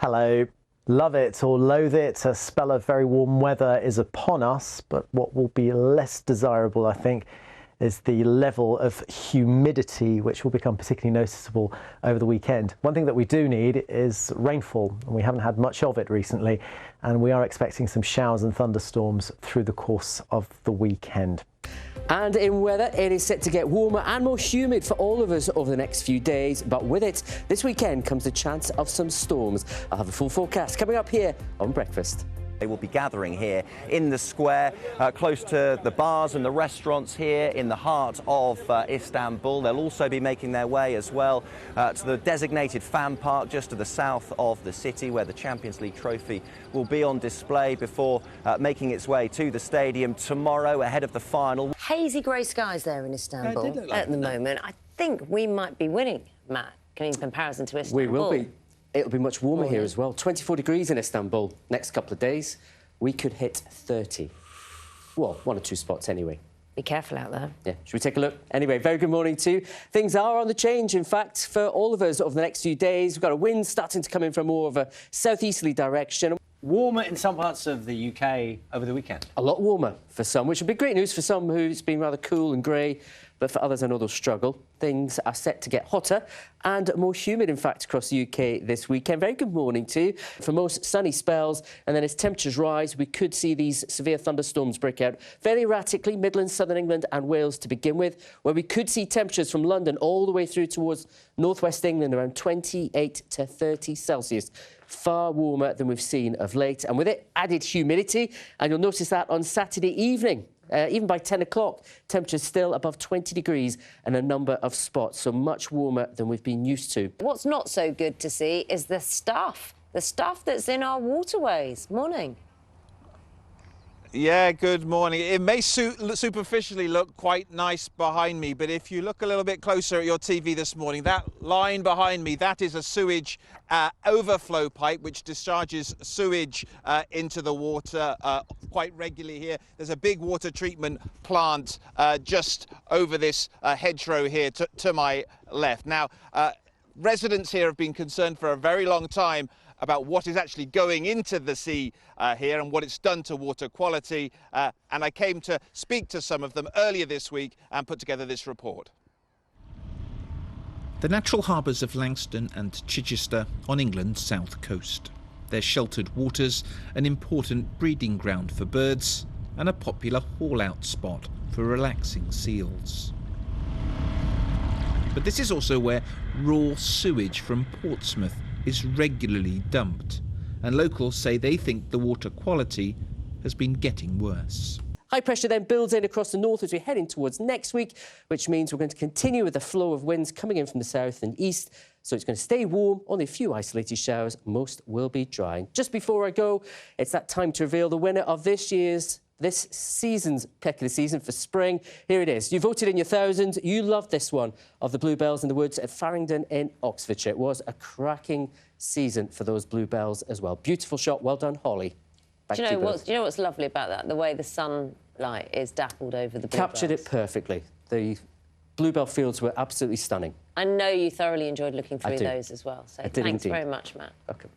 Hello. Love it or loathe it, a spell of very warm weather is upon us, but what will be less desirable, I think, is the level of humidity, which will become particularly noticeable over the weekend. One thing that we do need is rainfall, and we haven't had much of it recently, and we are expecting some showers and thunderstorms through the course of the weekend. And in weather, it is set to get warmer and more humid for all of us over the next few days. But with it, this weekend comes the chance of some storms. I'll have a full forecast coming up here on Breakfast. They will be gathering here in the square, close to the bars and the restaurants here in the heart of Istanbul. They'll also be making their way as well to the designated fan park just to the south of the city, where the Champions League trophy will be on display before making its way to the stadium tomorrow ahead of the final. Hazy grey skies there in Istanbul at the moment. I think we might be winning, Matt, in comparison to Istanbul. We will be. It'll be much warmer here as well. 24 degrees in Istanbul. Next couple of days, we could hit 30. Well, one or two spots anyway. Be careful out there. Yeah, should we take a look? Anyway, very good morning to you. Things are on the change, in fact, for all of us over the next few days. We've got a wind starting to come in from more of a southeasterly direction. Warmer in some parts of the UK over the weekend. A lot warmer for some, which would be great news for some who's been rather cool and grey, but for others I know they'll struggle. Things are set to get hotter and more humid, in fact, across the UK this weekend. Very good morning to you. For most, sunny spells, and then as temperatures rise, we could see these severe thunderstorms break out fairly erratically, Midlands, southern England and Wales to begin with, where we could see temperatures from London all the way through towards northwest England around 28 to 30 Celsius. Far warmer than we've seen of late, and with it, added humidity, and you'll notice that on Saturday evening. Even by 10 o'clock, temperatures still above 20 degrees and a number of spots, so much warmer than we've been used to. What's not so good to see is the stuff that's in our waterways. Morning. Yeah, good morning. It may superficially look quite nice behind me, but if you look a little bit closer at your TV this morning, that line behind me, that is a sewage overflow pipe which discharges sewage into the water quite regularly here. There's a big water treatment plant just over this hedgerow here to my left. Now, residents here have been concerned for a very long time about what is actually going into the sea here and what it's done to water quality. And I came to speak to some of them earlier this week and put together this report. The natural harbours of Langstone and Chichester on England's south coast. Their sheltered waters, an important breeding ground for birds and a popular haul-out spot for relaxing seals. But this is also where raw sewage from Portsmouth is regularly dumped, and locals say they think the water quality has been getting worse. High pressure then builds in across the north as we're heading towards next week, which means we're going to continue with the flow of winds coming in from the south and east, so it's going to stay warm, only a few isolated showers, most will be dry. Just before I go, it's that time to reveal the winner of this season's pick of the season for spring. Here it is. You voted in your thousands. You loved this one of the Bluebells in the Woods at Farringdon in Oxfordshire. It was a cracking season for those Bluebells as well. Beautiful shot. Well done, Holly. Do you know what's lovely about that? The way the sunlight is dappled over the bluebells. Captured it perfectly. The Bluebell fields were absolutely stunning. I know you thoroughly enjoyed looking through those as well. So thanks very much, Matt. Okay.